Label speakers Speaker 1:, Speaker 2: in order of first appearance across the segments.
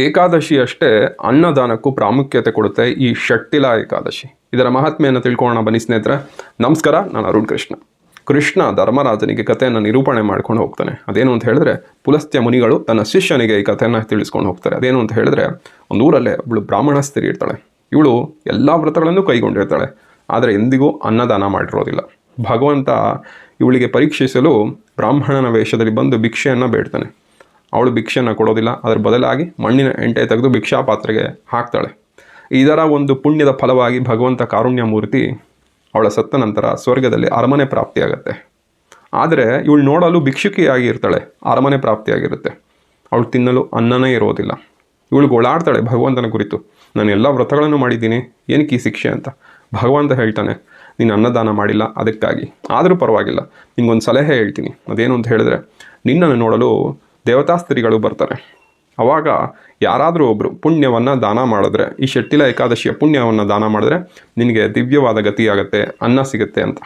Speaker 1: ಏಕಾದಶಿ ಅಷ್ಟೇ ಅನ್ನದಾನಕ್ಕೂ ಪ್ರಾಮುಖ್ಯತೆ ಕೊಡುತ್ತೆ ಈ ಷಟ್ಟಿಲ ಏಕಾದಶಿ. ಇದರ ಮಹಾತ್ಮೆಯನ್ನು ತಿಳ್ಕೊಳ್ಳೋಣ ಬನ್ನಿ ಸ್ನೇಹಿತರೆ. ನಮಸ್ಕಾರ, ನಾನು ಅರುಣ್ ಕೃಷ್ಣ. ಕೃಷ್ಣ ಧರ್ಮರಾಜನಿಗೆ ಕಥೆಯನ್ನು ನಿರೂಪಣೆ ಮಾಡ್ಕೊಂಡು ಹೋಗ್ತಾನೆ. ಅದೇನು ಅಂತ ಹೇಳಿದ್ರೆ, ಪುಲಸ್ತ್ಯ ಮುನಿಗಳು ತನ್ನ ಶಿಷ್ಯನಿಗೆ ಈ ಕಥೆಯನ್ನು ತಿಳಿಸ್ಕೊಂಡು ಹೋಗ್ತಾರೆ. ಅದೇನು ಅಂತ ಹೇಳಿದ್ರೆ, ಒಂದು ಊರಲ್ಲೇ ಒಬ್ಬಳು ಬ್ರಾಹ್ಮಣ ಸ್ತ್ರೀ ಇರ್ತಾಳೆ. ಇವಳು ಎಲ್ಲ ವ್ರತಗಳನ್ನು ಕೈಗೊಂಡಿರ್ತಾಳೆ, ಆದರೆ ಎಂದಿಗೂ ಅನ್ನದಾನ ಮಾಡಿರೋದಿಲ್ಲ. ಭಗವಂತ ಇವಳಿಗೆ ಪರೀಕ್ಷಿಸಲು ಬ್ರಾಹ್ಮಣನ ವೇಷದಲ್ಲಿ ಬಂದು ಭಿಕ್ಷೆಯನ್ನು ಬೇಡ್ತಾನೆ. ಅವಳು ಭಿಕ್ಷೆಯನ್ನು ಕೊಡೋದಿಲ್ಲ, ಅದರ ಬದಲಾಗಿ ಮಣ್ಣಿನ ಎಂಟೆ ತೆಗೆದು ಭಿಕ್ಷಾ ಪಾತ್ರೆಗೆ ಹಾಕ್ತಾಳೆ. ಇದರ ಒಂದು ಪುಣ್ಯದ ಫಲವಾಗಿ ಭಗವಂತ ಕಾರುಣ್ಯ ಮೂರ್ತಿ ಅವಳ ಸತ್ತ ನಂತರ ಸ್ವರ್ಗದಲ್ಲಿ ಅರಮನೆ ಪ್ರಾಪ್ತಿಯಾಗತ್ತೆ. ಆದರೆ ಇವಳು ನೋಡಲು ಭಿಕ್ಷುಕಿಯಾಗಿ ಇರ್ತಾಳೆ, ಅರಮನೆ ಪ್ರಾಪ್ತಿಯಾಗಿರುತ್ತೆ. ಅವಳು ತಿನ್ನಲು ಅನ್ನನೇ ಇರೋದಿಲ್ಲ. ಇವಳಿಗೆ ಓಡಾಡ್ತಾಳೆ ಭಗವಂತನ ಕುರಿತು, ನಾನು ಎಲ್ಲ ವ್ರತಗಳನ್ನು ಮಾಡಿದ್ದೀನಿ, ಏನಕ್ಕೆ ಈ ಶಿಕ್ಷೆ ಅಂತ. ಭಗವಂತ ಹೇಳ್ತಾನೆ, ನೀನು ಅನ್ನದಾನ ಮಾಡಿಲ್ಲ, ಅದಕ್ಕಾಗಿ. ಆದರೂ ಪರವಾಗಿಲ್ಲ, ನಿಂಗೊಂದು ಸಲಹೆ ಹೇಳ್ತೀನಿ. ಅದೇನು ಅಂತ ಹೇಳಿದ್ರೆ, ನಿನ್ನನ್ನು ನೋಡಲು ದೇವತಾ ಸ್ತ್ರೀಗಳು ಬರ್ತಾರೆ. ಆವಾಗ ಯಾರಾದರೂ ಒಬ್ಬರು ಪುಣ್ಯವನ್ನು ದಾನ ಮಾಡಿದ್ರೆ, ಈ ಷಟ್ಟಿಲ ಏಕಾದಶಿಯ ಪುಣ್ಯವನ್ನು ದಾನ ಮಾಡಿದ್ರೆ ನಿನಗೆ ದಿವ್ಯವಾದ ಗತಿಯಾಗತ್ತೆ, ಅನ್ನ ಸಿಗುತ್ತೆ ಅಂತ.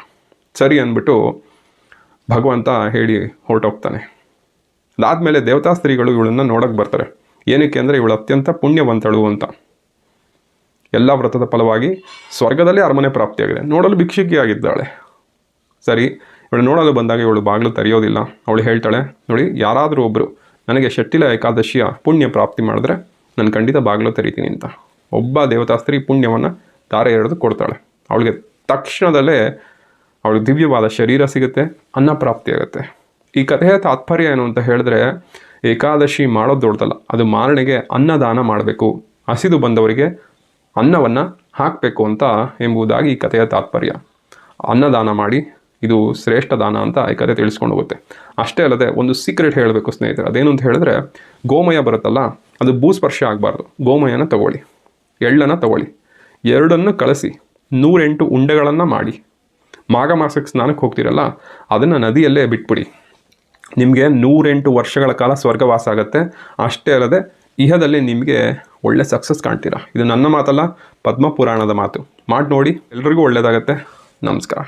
Speaker 1: ಸರಿ ಅಂದ್ಬಿಟ್ಟು ಭಗವಂತ ಹೇಳಿ ಹೊರಟೋಗ್ತಾನೆ. ಅದಾದಮೇಲೆ ದೇವತಾ ಸ್ತ್ರೀಗಳು ಇವಳನ್ನು ನೋಡೋಕ್ಕೆ ಬರ್ತಾರೆ. ಏನಕ್ಕೆ ಅಂದರೆ, ಇವಳು ಅತ್ಯಂತ ಪುಣ್ಯವಂತಳು ಅಂತ. ಎಲ್ಲ ವ್ರತದ ಫಲವಾಗಿ ಸ್ವರ್ಗದಲ್ಲಿ ಅರಮನೆ ಪ್ರಾಪ್ತಿಯಾಗಿದೆ. ನೋಡಲು ಭಿಕ್ಷುಕಿಯಾಗಿದ್ದಾಳೆ. ಸರಿ, ಇವಳು ನೋಡಲು ಬಂದಾಗ ಇವಳು ಬಾಗಿಲು ತೆರೆಯೋದಿಲ್ಲ. ಅವಳು ಹೇಳ್ತಾಳೆ, ನೋಡಿ, ಯಾರಾದರೂ ಒಬ್ಬರು ನನಗೆ ಷಟ್ಟಿಲ ಏಕಾದಶಿಯ ಪುಣ್ಯ ಪ್ರಾಪ್ತಿ ಮಾಡಿದ್ರೆ ನಾನು ಖಂಡಿತ ಬಾಗಿಲು ತೆರಿತೀನಿ ಅಂತ. ಒಬ್ಬ ದೇವತಾ ಸ್ತ್ರೀ ಪುಣ್ಯವನ್ನು ತಾರೆ ಎರೆದು ಕೊಡ್ತಾಳೆ. ಅವಳಿಗೆ ತಕ್ಷಣದಲ್ಲೇ ಅವಳಿಗೆ ದಿವ್ಯವಾದ ಶರೀರ ಸಿಗುತ್ತೆ, ಅನ್ನ ಪ್ರಾಪ್ತಿಯಾಗುತ್ತೆ. ಈ ಕಥೆಯ ತಾತ್ಪರ್ಯ ಏನು ಅಂತ ಹೇಳಿದ್ರೆ, ಏಕಾದಶಿ ಮಾಡೋದು ದೊಡ್ಡದಲ್ಲ, ಅದು ಮಾರನೆಗೆ ಅನ್ನದಾನ ಮಾಡಬೇಕು, ಹಸಿದು ಬಂದವರಿಗೆ ಅನ್ನವನ್ನು ಹಾಕಬೇಕು ಅಂತ ಎಂಬುದಾಗಿ ಈ ಕಥೆಯ ತಾತ್ಪರ್ಯ. ಅನ್ನದಾನ ಮಾಡಿ, ಇದು ಶ್ರೇಷ್ಠ ದಾನ ಅಂತ ಈ ಕಥೆ ತಿಳಿಸ್ಕೊಂಡು ಹೋಗುತ್ತೆ. ಅಷ್ಟೇ ಅಲ್ಲದೆ ಒಂದು ಸೀಕ್ರೆಟ್ ಹೇಳಬೇಕು ಸ್ನೇಹಿತರೆ. ಅದೇನು ಅಂತ ಹೇಳಿದ್ರೆ, ಗೋಮಯ ಬರುತ್ತಲ್ಲ, ಅದು ಭೂಸ್ಪರ್ಶ ಆಗಬಾರ್ದು. ಗೋಮಯನ ತಗೊಳ್ಳಿ, ಎಳ್ಳನ್ನು ತಗೊಳ್ಳಿ, ಎರಡನ್ನು ಕಳಿಸಿ 108 ಉಂಡೆಗಳನ್ನು ಮಾಡಿ, ಮಾಘ ಮಾಸಕ್ಕೆ ಸ್ನಾನಕ್ಕೆ ಹೋಗ್ತಿರಲ್ಲ, ಅದನ್ನು ನದಿಯಲ್ಲೇ ಬಿಟ್ಬಿಡಿ. ನಿಮಗೆ 108 ವರ್ಷಗಳ ಕಾಲ ಸ್ವರ್ಗವಾಸ ಆಗುತ್ತೆ. ಅಷ್ಟೇ ಅಲ್ಲದೆ ಇಹದಲ್ಲಿ ನಿಮಗೆ ಒಳ್ಳೆ ಸಕ್ಸಸ್ ಕಾಣ್ತೀರಾ. ಇದು ನನ್ನ ಮಾತಲ್ಲ, ಪದ್ಮ ಪುರಾಣದ ಮಾತು. ಮಾಡಿ ನೋಡಿ, ಎಲ್ರಿಗೂ ಒಳ್ಳೆಯದಾಗತ್ತೆ. ನಮಸ್ಕಾರ.